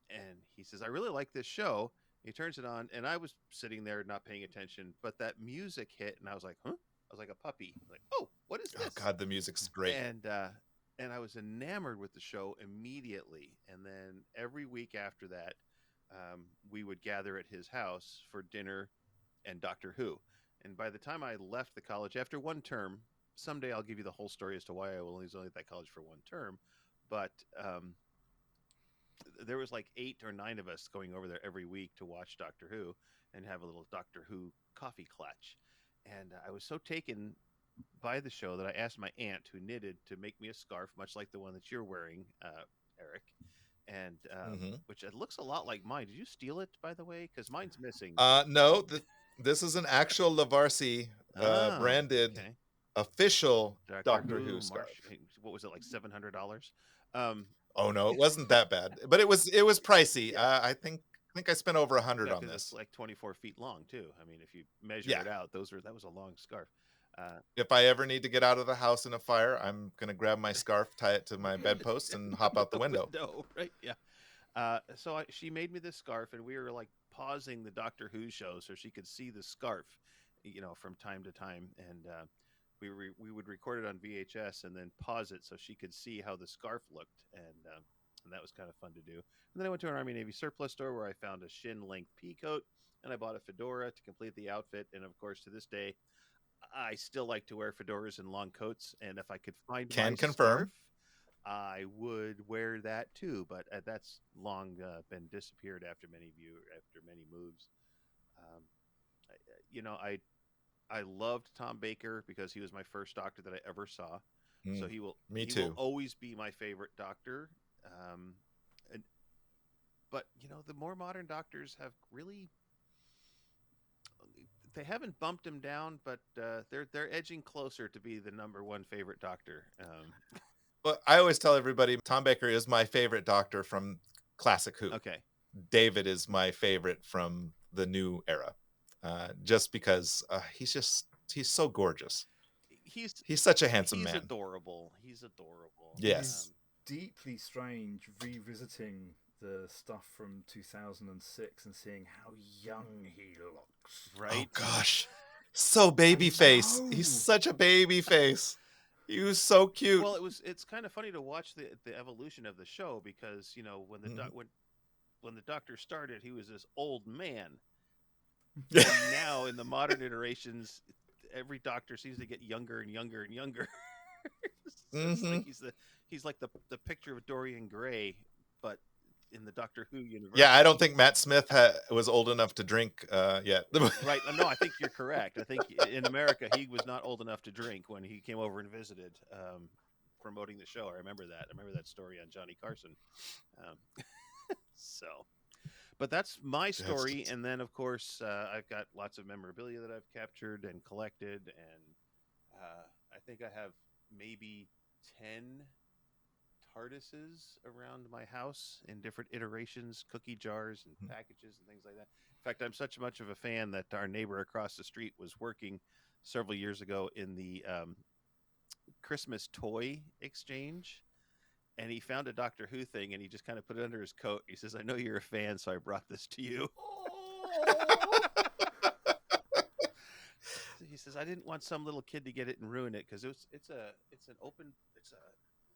and he says, "I really like this show." He turns it on, and I was sitting there not paying attention, but that music hit, and I was like, "Huh?" I was like a puppy, like, "Oh, what is this?" Oh God, the music's great. And I was enamored with the show immediately. And then every week after that, we would gather at his house for dinner and Doctor Who. And by the time I left the college, after one term, someday I'll give you the whole story as to why I was only at that college for one term. But there was like 8 or 9 of us going over there every week to watch Doctor Who and have a little Doctor Who coffee clutch. And I was so taken by the show that I asked my aunt, who knitted, to make me a scarf, much like the one that you're wearing, Eric, and which it looks a lot like mine. Did you steal it, by the way? Because mine's missing. No, this is an actual Lavarsi branded okay. official Doctor Who scarf. What was it, like $700? Oh no, it wasn't that bad, but it was pricey. Yeah. I think I spent over 100 on this. It's like 24 feet long too. I mean, if you measure Yeah. it out, that was a long scarf. If I ever need to get out of the house in a fire, I'm gonna grab my scarf, tie it to my bedpost, and hop out the window. Right? Yeah. So she made me this scarf, and we were like pausing the Doctor Who show so she could see the scarf, from time to time, and we would record it on VHS and then pause it so she could see how the scarf looked, and that was kind of fun to do. And then I went to an Army Navy surplus store where I found a shin length pea coat, and I bought a fedora to complete the outfit. And of course, to this day, I still like to wear fedoras and long coats, and if I could find my scarf, I would wear that too. But that's long been disappeared after many moves. I loved Tom Baker because he was my first Doctor that I ever saw. So he will always be my favorite Doctor. But the more modern Doctors have really. They haven't bumped him down, but they're edging closer to be the number one favorite Doctor. Well, I always tell everybody Tom Baker is my favorite Doctor from classic Who. Okay. David is my favorite from the new era, just because he's so gorgeous. He's such a handsome man. He's adorable. Yes. Deeply strange revisiting the stuff from 2006 and seeing how young he looks. Right? Oh gosh, so baby face. He's such a baby face. He was so cute. Well, it's kind of funny to watch the evolution of the show because when the Doctor started, he was this old man. And now in the modern iterations, every Doctor seems to get younger and younger and younger. It's like he's like the picture of Dorian Gray, but in the Doctor Who universe. Yeah, I don't think Matt Smith was old enough to drink yet. Right? No, I think you're correct. I think in America he was not old enough to drink when he came over and visited, promoting the show. I remember that. I remember that story on Johnny Carson. But that's my story, and then of course I've got lots of memorabilia that I've captured and collected, and I think I have maybe 10 TARDISes around my house in different iterations, cookie jars and packages and things like that. In fact, I'm such much of a fan that our neighbor across the street was working several years ago in the Christmas toy exchange, and he found a Doctor Who thing, and he just kind of put it under his coat. He says, "I know you're a fan, so I brought this to you." He says, "I didn't want some little kid to get it and ruin it because it's an open.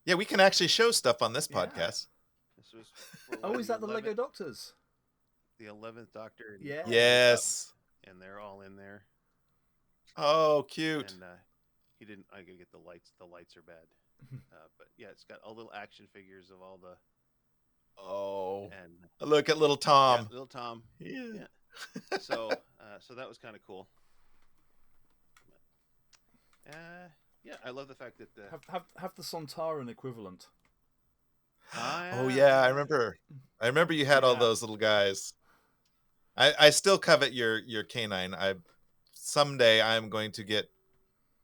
Yeah, we can actually show stuff on this podcast. This was is that the Lego Doctors? The 11th Doctor. Yeah. Yes. And they're all in there. Oh, cute. And he didn't. I gotta get the lights. The lights are bad. But yeah, it's got all little action figures of all the. Oh. And look at little Tom. Yeah, little Tom. Yeah. So that was kind of cool. Yeah, I love the fact that have the Sontaran equivalent. Oh yeah, I remember you had all those little guys. I still covet your canine. Someday I'm going to get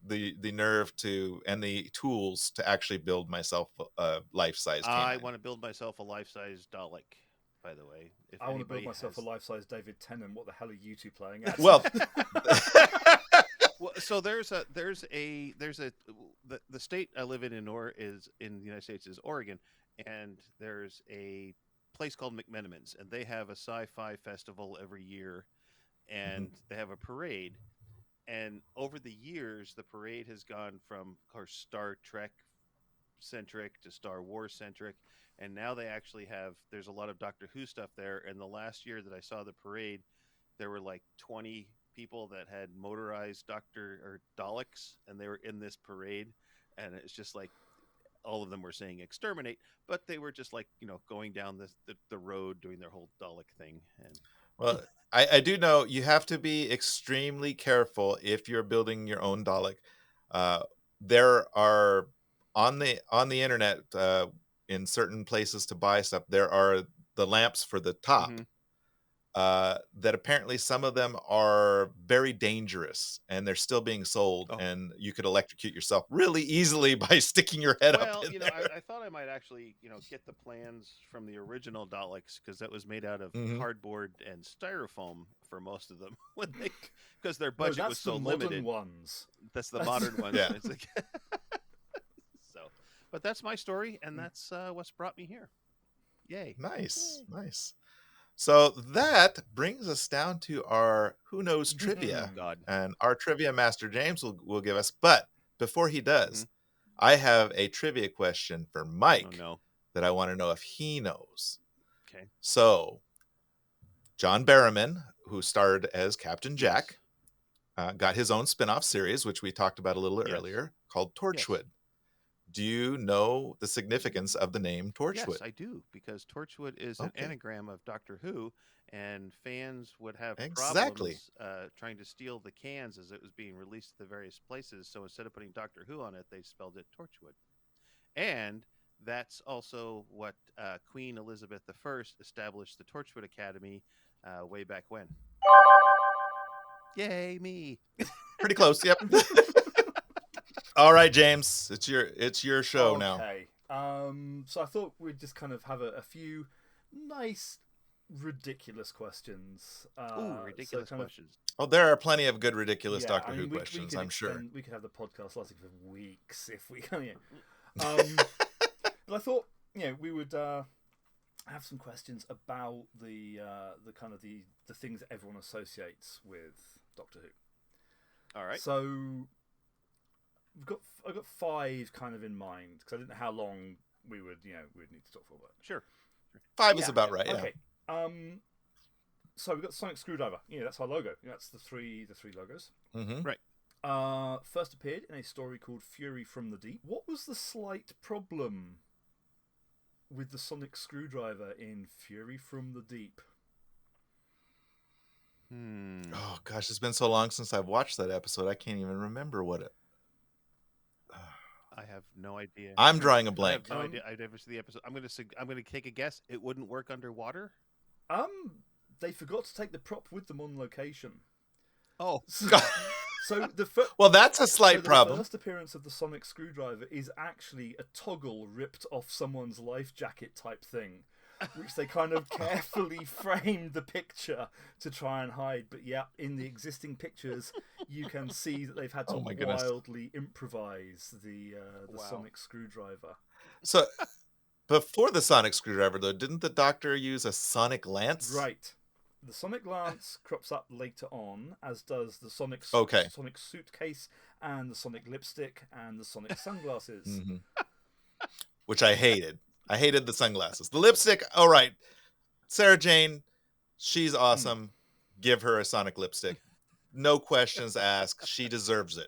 the nerve to and the tools to actually build myself a life-size canine. I want to build myself a life-size Dalek, by the way. I want to build myself a life-size David Tennant. What the hell are you two playing at? Well, well, so the state I live in is in the United States is Oregon, and there's a place called McMenamins, and they have a sci-fi festival every year, and they have a parade. And over the years, the parade has gone from, of course, Star Trek centric to Star Wars centric, and now they actually there's a lot of Doctor Who stuff there. And the last year that I saw the parade, there were like 20 people that had motorized Doctor or Daleks, and they were in this parade, and it's just like all of them were saying exterminate, but they were just like going down the road doing their whole Dalek thing. And Well, I do know you have to be extremely careful if you're building your own Dalek. There are on the internet in certain places to buy stuff. There are the lamps for the top. That apparently some of them are very dangerous and they're still being sold, and you could electrocute yourself really easily by sticking your head up in there. I thought I might actually get the plans from the original Daleks, because that was made out of cardboard and styrofoam for most of them, because their budget was so limited. Ones. That's the modern ones. Yeah. It's like so, but that's my story, and that's what's brought me here. Yay! Nice. So that brings us down to our Who Knows trivia. God. And our trivia master, James, will give us. But before he does, I have a trivia question for Mike that I want to know if he knows. Okay. So, John Barrowman, who starred as Captain Jack, got his own spin-off series, which we talked about a little earlier, called Torchwood. Yes. Do you know the significance of the name Torchwood? Yes, I do, because Torchwood is an anagram of Doctor Who, and fans would have problems trying to steal the cans as it was being released to the various places. So instead of putting Doctor Who on it, they spelled it Torchwood. And that's also what Queen Elizabeth I established the Torchwood Academy way back when. Yay, me! Pretty close, yep. All right, James, it's your show now. Okay. So I thought we'd just kind of have a few nice, ridiculous questions. Ridiculous questions. Oh, there are plenty of good, ridiculous Doctor Who questions, I'm sure. We could have the podcast lasting for weeks if we can. But I thought, we would have some questions about the kind of the things that everyone associates with Doctor Who. All right. So I've got 5 kind of in mind, because I didn't know how long we'd need to talk for. But sure. 5 is about right. Okay. So we've got Sonic Screwdriver. That's our logo. That's the three logos. Right. First appeared in a story called Fury from the Deep. What was the slight problem with the Sonic Screwdriver in Fury from the Deep? Oh gosh, it's been so long since I've watched that episode. I can't even remember what it. I have no idea. I'm drawing a blank. I have no idea. I've never seen the episode. I'm going to take a guess. It wouldn't work underwater. They forgot to take the prop with them on location. Oh, so well, that's a slight problem. The first appearance of the Sonic Screwdriver is actually a toggle ripped off someone's life jacket type thing, which they kind of carefully framed the picture to try and hide. But yeah, in the existing pictures, you can see that they've had to wildly improvise the Sonic Screwdriver. So, before the Sonic Screwdriver, though, didn't the Doctor use a Sonic Lance? Right. The Sonic Lance crops up later on, as does the Sonic suitcase and the Sonic lipstick and the Sonic sunglasses. Which I hated. I hated the sunglasses. The lipstick, all right. Sarah Jane, she's awesome. Give her a Sonic lipstick. No questions asked. She deserves it.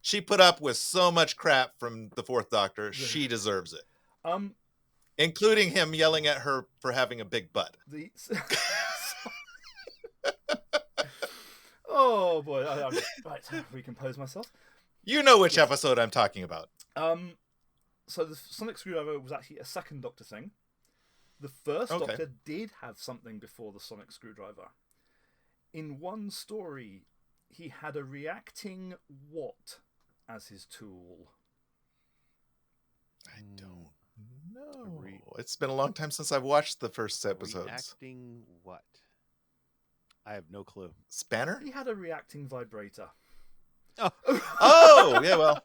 She put up with so much crap from the Fourth Doctor. She deserves it. Including him yelling at her for having a big butt. Oh boy, I'm right to recompose myself. You know which episode I'm talking about. So the Sonic Screwdriver was actually a second Doctor thing. The first Doctor did have something before the Sonic Screwdriver. In one story, he had a reacting what as his tool? I don't know. It's been a long time since I've watched the first episodes. Reacting what? I have no clue. Spanner? He had a reacting vibrator. Oh, yeah, well.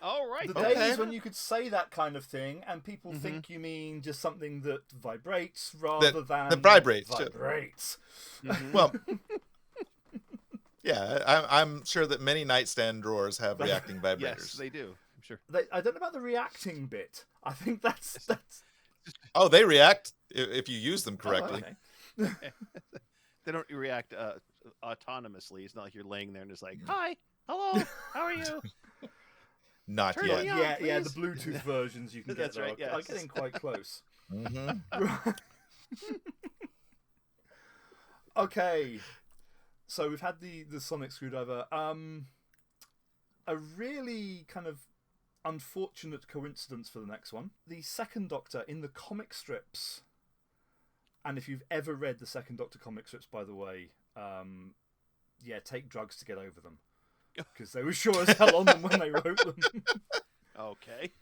All right. The days when you could say that kind of thing and people think you mean just something that vibrates rather than... That vibrates. Well... Yeah, I'm sure that many nightstand drawers have reacting vibrators. Yes, they do. I'm sure. I don't know about the reacting bit. I think that's... Oh, they react if you use them correctly. Oh, okay. They don't react autonomously. It's not like you're laying there and it's like, "Hi, hello, how are you?" Not Turn yet. me on, Yeah, the please. Bluetooth versions you can get That's there right, are yes. getting quite close. Mhm. Okay, so we've had the sonic screwdriver. A really kind of unfortunate coincidence for the next one. The Second Doctor in the comic strips, and if you've ever read the Second Doctor comic strips, by the way, yeah, take drugs to get over them, because they were sure as hell on them when they wrote them. Okay.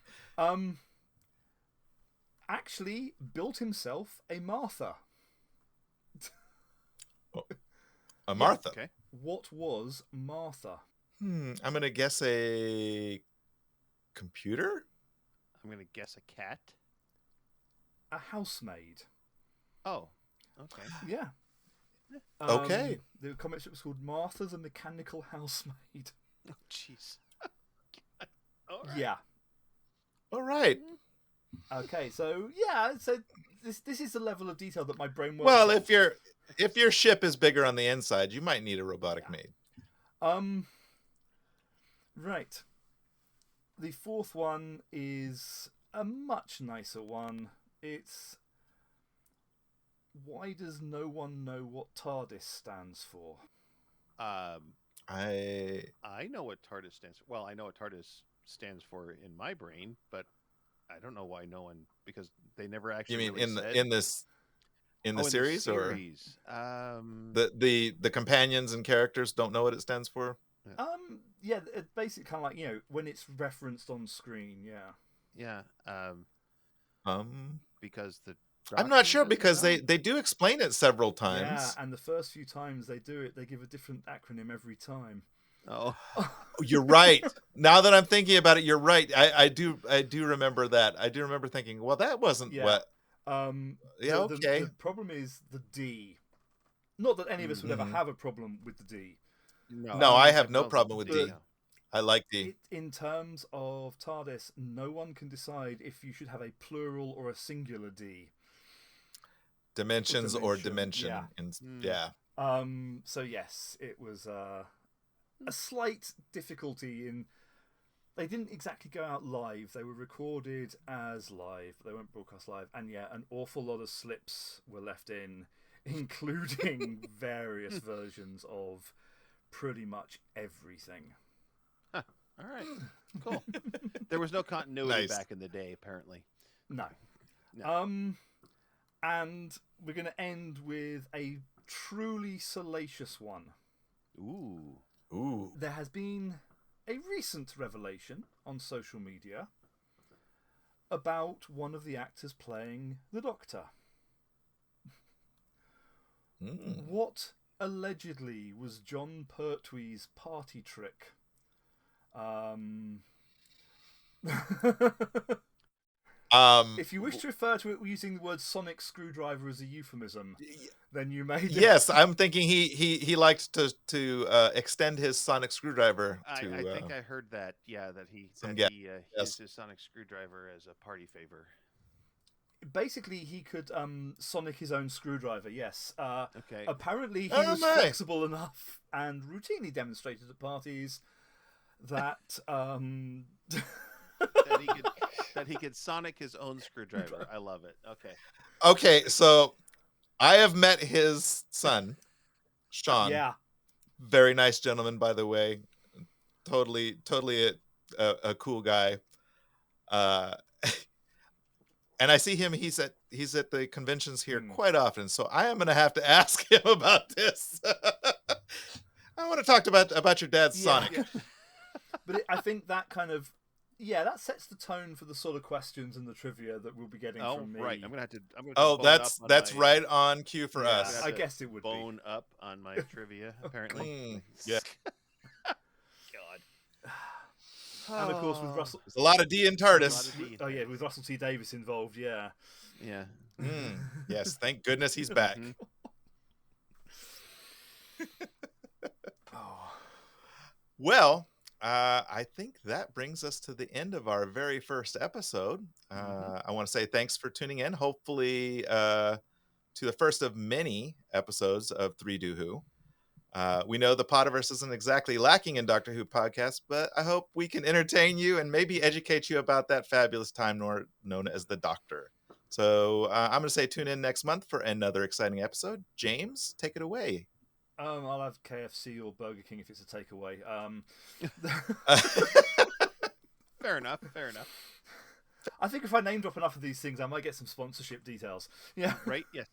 Actually built himself a Martha. A Martha. Okay. What was Martha? I'm gonna guess a computer. I'm gonna guess a cat. A housemaid. Oh. Okay. Yeah. Okay. The comic strip was called Martha the Mechanical Housemaid. Oh, jeez. All right. Yeah. All right. Okay, so yeah, so this is the level of detail that my brain works. Well, on. if your ship is bigger on the inside, you might need a robotic maid. Right. The fourth one is a much nicer one. It's why does no one know what TARDIS stands for? I know what TARDIS stands for. Well, I know what TARDIS stands for in my brain, but I don't know why no one, because they never actually. You mean really said. in the series, or the companions and characters don't know what it stands for? Yeah, it's basically kind of like, when it's referenced on screen. Yeah. Because the. I'm not sure, because they do explain it several times. Yeah, and the first few times they do it, they give a different acronym every time. Oh. You're right. Now that I'm thinking about it, you're right. I do remember that. I do remember thinking, well, that wasn't what. Yeah. Okay. The problem is the D. Not that any of us would ever have a problem with the D. No, I have no problem with D. I like D. In terms of TARDIS, no one can decide if you should have a plural or a singular D. Dimensions or dimension. Yeah. So yes, it was a slight difficulty in. They didn't exactly go out live. They were recorded as live, but they weren't broadcast live. And yeah, an awful lot of slips were left in, including various versions of pretty much everything. Huh. All right. Cool. There was no continuity Nice. back in the day, apparently. No. And we're going to end with a truly salacious one. Ooh. There has been a recent revelation on social media about one of the actors playing the Doctor. What allegedly was John Pertwee's party trick? If you wish to refer to it using the word sonic screwdriver as a euphemism, then you may. Yes, I'm thinking he liked to extend his sonic screwdriver. I think I heard that. Yeah, that he used his sonic screwdriver as a party favor. Basically, he could sonic his own screwdriver. Yes. Okay. Apparently, he was flexible enough and routinely demonstrated at parties that that he could sonic his own screwdriver. I love it. Okay. Okay, so I have met his son, Sean. Yeah. Very nice gentleman, by the way. Totally a cool guy. And I see him. He's at the conventions here quite often. So I am going to have to ask him about this. I want to talk about your dad's Sonic. Yeah. But I think that kind of that sets the tone for the sort of questions and the trivia that we'll be getting from me. Right. I'm gonna have to. That's right on cue for us. I guess it would bone up on my trivia. Apparently. Yeah. God. And of course, with Russell, there's a lot of D in TARDIS. With Russell T Davies involved. Yeah. Yes. Thank goodness he's back. Well, I think that brings us to the end of our very first episode. I want to say thanks for tuning in. Hopefully, to the first of many episodes of 3 Do Who. We know the Podiverse isn't exactly lacking in Doctor Who podcasts, but I hope we can entertain you and maybe educate you about that fabulous time known as the Doctor. So I'm going to say tune in next month for another exciting episode. James, take it away. I'll have KFC or Burger King if it's a takeaway. Fair enough. I think if I name drop enough of these things, I might get some sponsorship details. Yeah. Right? Yes.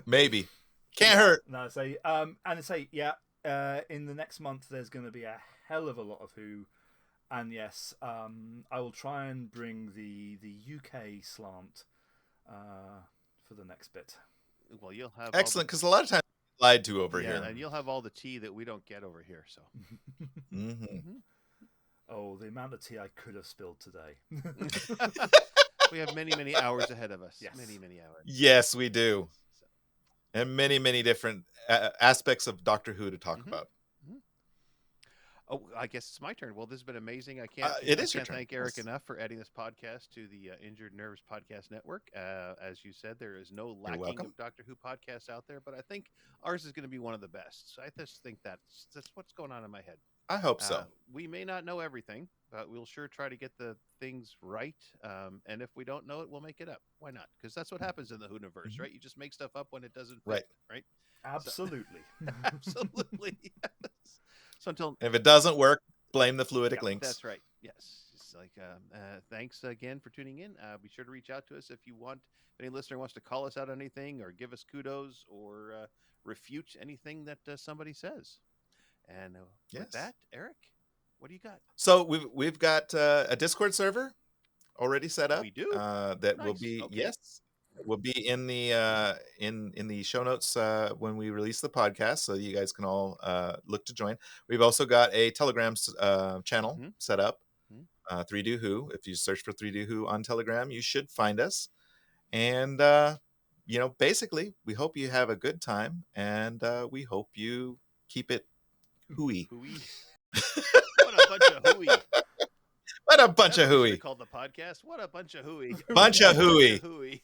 Maybe. Can't hurt. No, in the next month there's going to be a hell of a lot of Who, and yes, I will try and bring the UK slant for the next bit. Well, you'll have excellent, because a lot of times lied to over yeah, here, and you'll have all the tea that we don't get over here. So. Oh, the amount of tea I could have spilled today. We have many hours ahead of us. Yes. Many hours. Yes, we do. And many different aspects of Doctor Who to talk about. Oh, I guess it's my turn. Well, this has been amazing. I can't thank Eric enough for adding this podcast to the Injured Nerves Podcast Network. As you said, there is no lacking of Doctor Who podcasts out there, but I think ours is going to be one of the best. So I just think that's what's going on in my head. I hope so. We may not know everything, but we'll sure try to get the things right. And if we don't know it, we'll make it up. Why not? Because that's what happens in the Whoniverse, right? You just make stuff up when it doesn't fit, right? Absolutely. So, absolutely. Yes. So if it doesn't work, blame the fluidic links. That's right. Yes. It's like thanks again for tuning in. Be sure to reach out to us if you want. If any listener wants to call us out on anything or give us kudos or refute anything that somebody says. And with that, Eric, what do you got? So we've got a Discord server already set up. We do. That will be will be in the in the show notes when we release the podcast, so you guys can all look to join. We've also got a Telegram channel set up. 3Do Who. If you search for 3Do Who on Telegram, you should find us. And basically, we hope you have a good time, and we hope you keep it hooey. What a bunch of hooey. What a bunch of hooey. Called the podcast. What a bunch of hooey. Bunch of hooey.